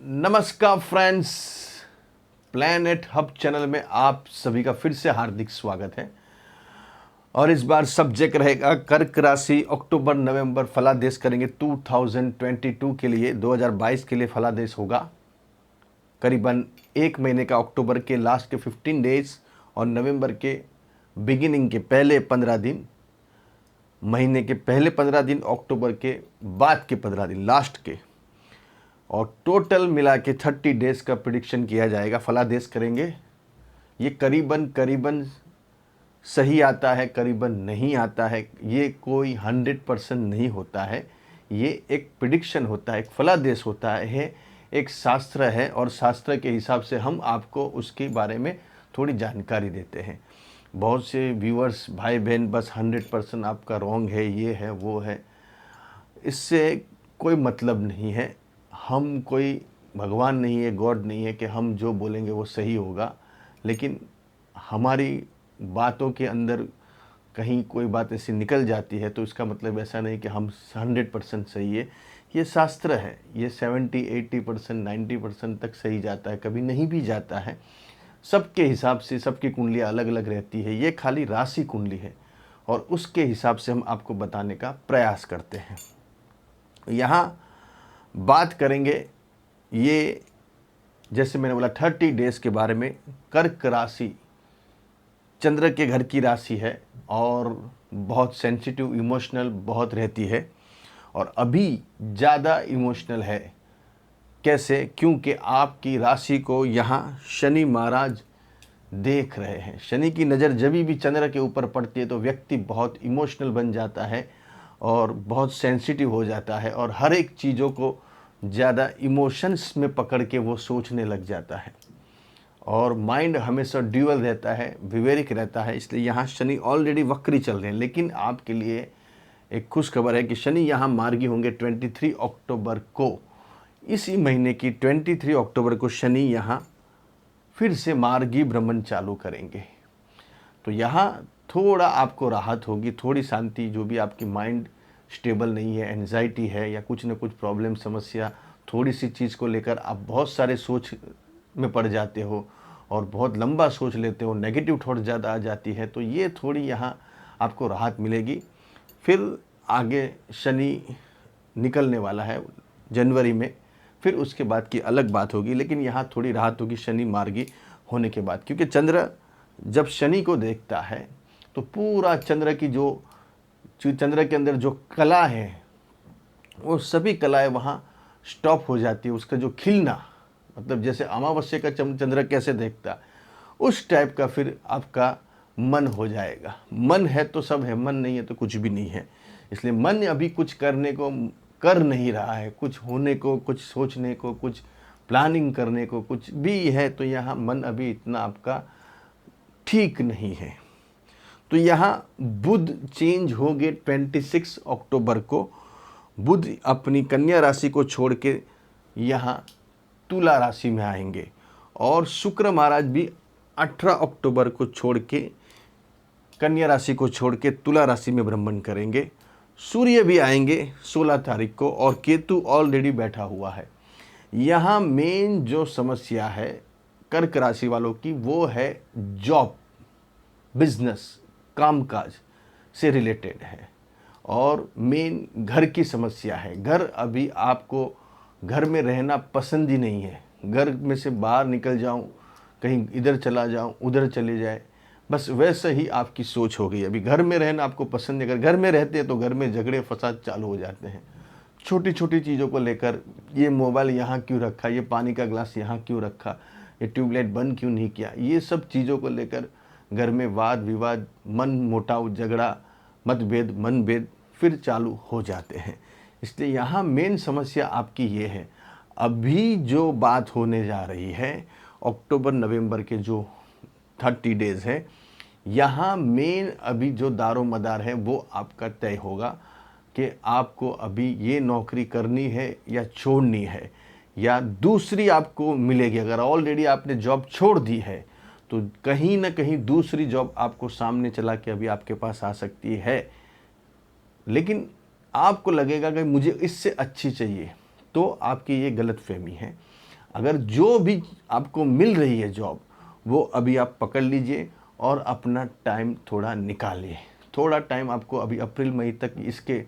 नमस्कार friends, planet hub channel में आप सभी का फिर से हार्दिक स्वागत है। और इस बार सब्जेक्ट रहेगा कर्क राशि। अक्टूबर नवंबर फलादेश करेंगे 2022 के लिए, 2022 के लिए फलादेश होगा करीबन एक महीने का, अक्टूबर के लास्ट के 15 डेज और नवंबर के बिगिनिंग के पहले 15 दिन, महीने के पहले 15 दिन, अक्टूबर के बाद के 15 दिन लास्ट के, और टोटल मिला के 30 डेज का प्रिडिक्शन किया जाएगा। फलादेश करेंगे। ये करीबन करीबन सही आता है, करीबन नहीं आता है, ये कोई 100% नहीं होता है। ये एक प्रिडिक्शन होता है, एक फलादेश होता है, एक शास्त्र है, और शास्त्र के हिसाब से हम आपको उसके बारे में थोड़ी जानकारी देते हैं। बहुत से व्यूअर्स भाई बहन बस 100% आपका रॉन्ग है, ये है वो है, इससे कोई मतलब नहीं है। हम कोई भगवान नहीं है, गॉड नहीं है कि हम जो बोलेंगे वो सही होगा। लेकिन हमारी बातों के अंदर कहीं कोई बात ऐसी निकल जाती है तो इसका मतलब ऐसा नहीं कि हम 100% सही है। ये शास्त्र है, ये 70, 80%, 90% तक सही जाता है, कभी नहीं भी जाता है। सबके हिसाब से सबकी कुंडलियाँ अलग अलग रहती है। ये खाली राशि कुंडली है और उसके हिसाब से हम आपको बताने का प्रयास करते हैं। यहाँ बात करेंगे, ये जैसे मैंने बोला 30 डेज के बारे में। कर्क राशि चंद्र के घर की राशि है और बहुत सेंसिटिव, इमोशनल बहुत रहती है, और अभी ज़्यादा इमोशनल है। कैसे? क्योंकि आपकी राशि को यहाँ शनि महाराज देख रहे हैं। शनि की नज़र जब भी चंद्र के ऊपर पड़ती है तो व्यक्ति बहुत इमोशनल बन जाता है और बहुत सेंसिटिव हो जाता है, और हर एक चीज़ों को ज़्यादा इमोशंस में पकड़ के वो सोचने लग जाता है, और माइंड हमेशा ड्यूअल रहता है, विवेरिक रहता है। इसलिए यहाँ शनि ऑलरेडी वक्री चल रहे हैं। लेकिन आपके लिए एक खुश खबर है कि शनि यहाँ मार्गी होंगे 23 अक्टूबर को। इसी महीने की 23 अक्टूबर को शनि यहाँ फिर से मार्गी भ्रमण चालू करेंगे। तो यहाँ थोड़ा आपको राहत होगी, थोड़ी शांति। जो भी आपकी माइंड स्टेबल नहीं है, एंजाइटी है, या कुछ न कुछ प्रॉब्लम, समस्या, थोड़ी सी चीज़ को लेकर आप बहुत सारे सोच में पड़ जाते हो और बहुत लंबा सोच लेते हो, नेगेटिव थॉट ज़्यादा आ जाती है, तो ये थोड़ी यहाँ आपको राहत मिलेगी। फिर आगे शनि निकलने वाला है जनवरी में, फिर उसके बाद की अलग बात होगी। लेकिन यहाँ थोड़ी राहत होगी शनि मार्गी होने के बाद, क्योंकि चंद्र जब शनि को देखता है तो पूरा चंद्र की जो चंद्र के अंदर जो कला है वो सभी कलाएं वहाँ स्टॉप हो जाती है। उसका जो खिलना, मतलब जैसे अमावस्या का चंद्र कैसे देखता, उस टाइप का फिर आपका मन हो जाएगा। मन है तो सब है, मन नहीं है तो कुछ भी नहीं है। इसलिए मन अभी कुछ करने को कर नहीं रहा है, कुछ होने को, कुछ सोचने को, कुछ प्लानिंग करने को, कुछ भी है तो यहाँ मन अभी इतना आपका ठीक नहीं है। तो यहाँ बुध चेंज हो गए 26 अक्टूबर को। बुध अपनी कन्या राशि को छोड़ के यहाँ तुला राशि में आएंगे, और शुक्र महाराज भी 18 अक्टूबर को छोड़ के कन्या राशि को छोड़ के तुला राशि में भ्रमण करेंगे। सूर्य भी आएंगे 16 तारीख को, और केतु ऑलरेडी बैठा हुआ है। यहाँ मेन जो समस्या है कर्क राशि वालों की वो है जॉब, बिजनेस, कामकाज से रिलेटेड है, और मेन घर की समस्या है। घर अभी आपको घर में रहना पसंद ही नहीं है। घर में से बाहर निकल जाऊं, कहीं इधर चला जाऊं, उधर चले जाए, बस वैसे ही आपकी सोच हो गई। अभी घर में रहना आपको पसंद है। अगर घर में रहते हैं तो घर में झगड़े फसाद चालू हो जाते हैं, छोटी छोटी चीज़ों को लेकर। ये मोबाइल यहाँ क्यों रखा, ये पानी का ग्लास यहाँ क्यों रखा, ये ट्यूबलाइट बंद क्यों नहीं किया, ये सब चीज़ों को लेकर घर में वाद विवाद, मन मुटाव, झगड़ा, मतभेद, मनभेद फिर चालू हो जाते हैं। इसलिए यहाँ मेन समस्या आपकी ये है। अभी जो बात होने जा रही है अक्टूबर नवंबर के जो 30 डेज़ है, यहाँ मेन अभी जो दारो मदार है वो आपका तय होगा कि आपको अभी ये नौकरी करनी है या छोड़नी है, या दूसरी आपको मिलेगी। अगर ऑलरेडी आपने जॉब छोड़ दी है तो कहीं ना कहीं दूसरी जॉब आपको सामने चला के अभी आपके पास आ सकती है। लेकिन आपको लगेगा कि मुझे इससे अच्छी चाहिए, तो आपकी ये गलत फहमी है। अगर जो भी आपको मिल रही है जॉब, वो अभी आप पकड़ लीजिए और अपना टाइम थोड़ा निकालिए। थोड़ा टाइम आपको अभी अप्रैल मई तक इसके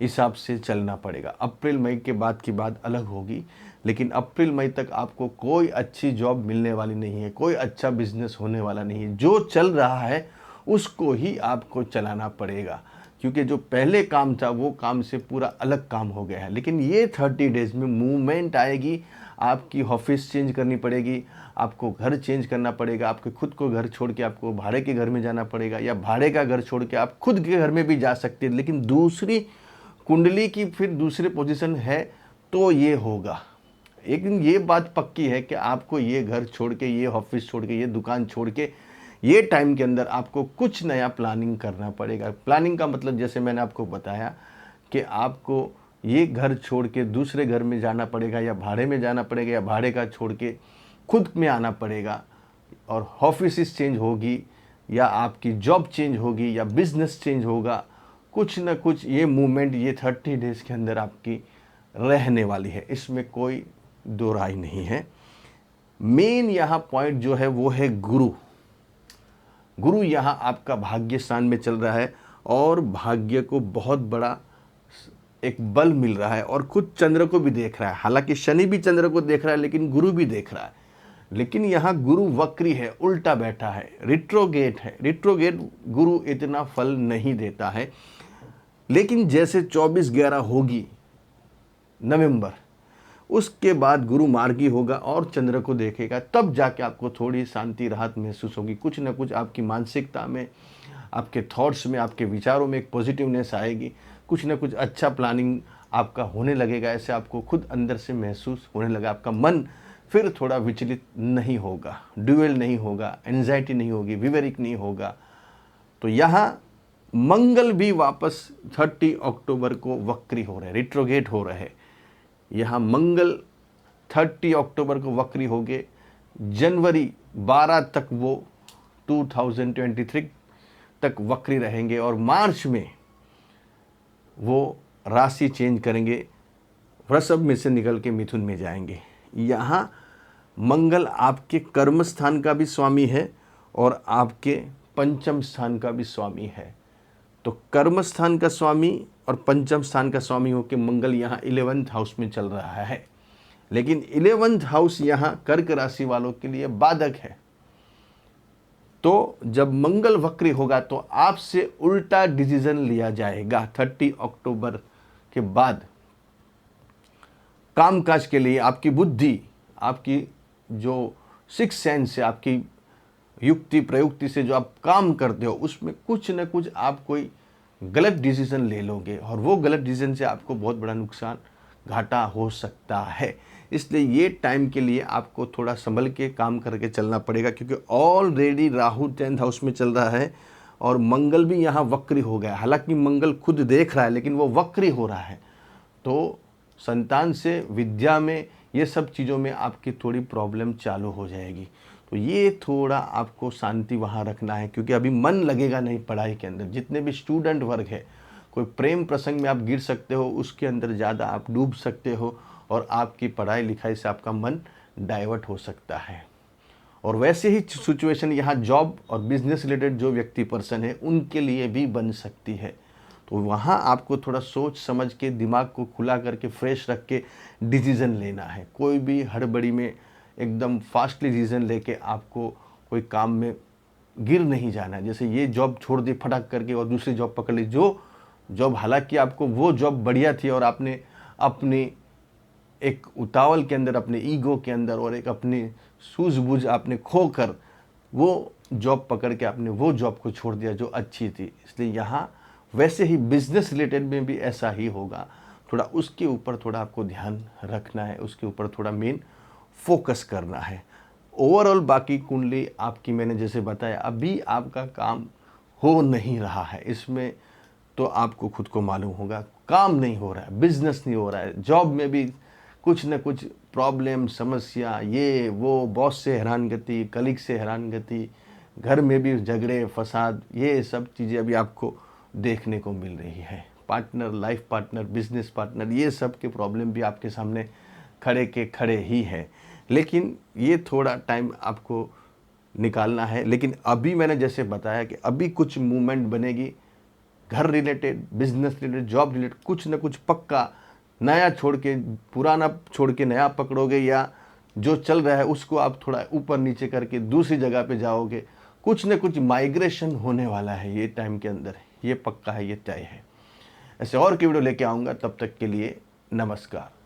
हिसाब से चलना पड़ेगा। अप्रैल मई के बाद की बात अलग होगी, लेकिन अप्रैल मई तक आपको कोई अच्छी जॉब मिलने वाली नहीं है, कोई अच्छा बिजनेस होने वाला नहीं है। जो चल रहा है उसको ही आपको चलाना पड़ेगा, क्योंकि जो पहले काम था वो काम से पूरा अलग काम हो गया है। लेकिन ये 30 डेज़ में मूवमेंट आएगी, आपकी ऑफिस चेंज करनी पड़ेगी, आपको घर चेंज करना पड़ेगा, आपके खुद को घर छोड़ के आपको भाड़े के घर में जाना पड़ेगा, या भाड़े का घर छोड़ के आप खुद के घर में भी जा सकते हैं, लेकिन दूसरी कुंडली की फिर दूसरे पोजीशन है तो ये होगा। लेकिन ये बात पक्की है कि आपको ये घर छोड़ के, ये ऑफिस छोड़ के, ये दुकान छोड़ के, ये टाइम के अंदर आपको कुछ नया प्लानिंग करना पड़ेगा। प्लानिंग का मतलब जैसे मैंने आपको बताया कि आपको ये घर छोड़ के दूसरे घर में जाना पड़ेगा, या भाड़े में जाना पड़ेगा, या भाड़े का छोड़ के खुद में आना पड़ेगा, और ऑफिस चेंज होगी, या आपकी जॉब चेंज होगी, या बिजनेस चेंज होगा। कुछ ना कुछ ये मूवमेंट ये 30 डेज़ के अंदर आपकी रहने वाली है, इसमें कोई दो राय नहीं है। मेन यहाँ पॉइंट जो है वो है गुरु। गुरु यहाँ आपका भाग्य स्थान में चल रहा है, और भाग्य को बहुत बड़ा एक बल मिल रहा है, और खुद चंद्र को भी देख रहा है। हालांकि शनि भी चंद्र को देख रहा है, लेकिन गुरु भी देख रहा है। लेकिन यहाँ गुरु वक्री है, उल्टा बैठा है, रिट्रोगेट है। रिट्रोगेट गुरु इतना फल नहीं देता है, लेकिन जैसे 24/11 होगी नवंबर, उसके बाद गुरु मार्गी होगा और चंद्र को देखेगा, तब जाके आपको थोड़ी शांति राहत महसूस होगी। कुछ ना कुछ आपकी मानसिकता में, आपके थॉट्स में, आपके विचारों में एक पॉजिटिवनेस आएगी। कुछ ना कुछ अच्छा प्लानिंग आपका होने लगेगा, ऐसे आपको खुद अंदर से महसूस होने लगा। आपका मन फिर थोड़ा विचलित नहीं होगा, ड्यूअल नहीं होगा, एंजाइटी नहीं होगी, विवेरिक नहीं होगा। तो यहाँ मंगल भी वापस 30 अक्टूबर को वक्री हो रहे, रिट्रोगेट हो रहे। यहाँ मंगल 30 अक्टूबर को वक्री हो गए, जनवरी 12 तक वो 2023 तक वक्री रहेंगे, और मार्च में वो राशि चेंज करेंगे, वृषभ में से निकल के मिथुन में जाएंगे। यहाँ मंगल आपके कर्म स्थान का भी स्वामी है और आपके पंचम स्थान का भी स्वामी है। तो कर्म स्थान का स्वामी और पंचम स्थान का स्वामी होकर मंगल यहाँ 11th हाउस में चल रहा है। लेकिन 11th हाउस यहाँ कर्क राशि वालों के लिए बाधक है। तो जब मंगल वक्री होगा तो आपसे उल्टा डिसीजन लिया जाएगा 30 अक्टूबर के बाद। कामकाज के लिए आपकी बुद्धि, आपकी जो सिक्स सेंस है, आपकी युक्ति प्रयुक्ति से जो आप काम करते हो, उसमें कुछ न कुछ आप कोई गलत डिसीजन ले लोगे, और वो गलत डिसीजन से आपको बहुत बड़ा नुकसान, घाटा हो सकता है। इसलिए ये टाइम के लिए आपको थोड़ा संभल के काम करके चलना पड़ेगा, क्योंकि ऑलरेडी राहु 10th हाउस में चल रहा है और मंगल भी यहाँ वक्री हो गया। हालांकि मंगल खुद देख रहा है, लेकिन वो वक्री हो रहा है। तो संतान से, विद्या में, ये सब चीज़ों में आपकी थोड़ी प्रॉब्लम चालू हो जाएगी। तो ये थोड़ा आपको शांति वहाँ रखना है, क्योंकि अभी मन लगेगा नहीं पढ़ाई के अंदर। जितने भी स्टूडेंट वर्ग है, कोई प्रेम प्रसंग में आप गिर सकते हो, उसके अंदर ज़्यादा आप डूब सकते हो, और आपकी पढ़ाई लिखाई से आपका मन डाइवर्ट हो सकता है। और वैसे ही सिचुएशन यहाँ जॉब और बिजनेस रिलेटेड जो व्यक्ति पर्सन है उनके लिए भी बन सकती है। तो वहाँ आपको थोड़ा सोच समझ के, दिमाग को खुला करके, फ्रेश रख के डिसीज़न लेना है। कोई भी हड़बड़ी में एकदम फास्टली डिसीज़न लेके आपको कोई काम में गिर नहीं जाना है। जैसे ये जॉब छोड़ दी फटाक करके और दूसरी जॉब पकड़ ली, जो जॉब हालांकि आपको वो जॉब बढ़िया थी, और आपने अपनी एक उतावल के अंदर, अपने ईगो के अंदर और एक अपनी सूझबूझ आपने खोकर वो जॉब पकड़ के आपने वो जॉब को छोड़ दिया जो अच्छी थी। इसलिए यहाँ वैसे ही बिजनेस रिलेटेड में भी ऐसा ही होगा। थोड़ा उसके ऊपर थोड़ा आपको ध्यान रखना है, उसके ऊपर थोड़ा मेन फोकस करना है। ओवरऑल बाकी कुंडली आपकी मैंने जैसे बताया, अभी आपका काम हो नहीं रहा है, इसमें तो आपको खुद को मालूम होगा। काम नहीं हो रहा है, बिजनेस नहीं हो रहा है, जॉब में भी कुछ न कुछ प्रॉब्लम, समस्या, ये वो, बॉस से हैरानगति, कलीग से हैरानगति, घर में भी झगड़े फसाद, ये सब चीज़ें अभी आपको देखने को मिल रही है। Partner, life partner, business partner, ये सब के प्रॉब्लम भी आपके सामने खड़े के खड़े ही है। लेकिन ये थोड़ा टाइम आपको निकालना है। लेकिन अभी मैंने जैसे बताया कि अभी कुछ मूवमेंट बनेगी, घर related, business related, job related, कुछ ना कुछ पक्का। नया छोड़ के पुराना छोड़ के नया पकड़ोगे, या जो चल रहा है उसको आप थोड़ा ऊपर नीचे करके दूसरी जगह पे जाओगे। कुछ ना कुछ माइग्रेशन होने वाला है ये टाइम के अंदर, ये पक्का है, ये तय है। ऐसे और की वीडियो लेके आऊँगा, तब तक के लिए नमस्कार।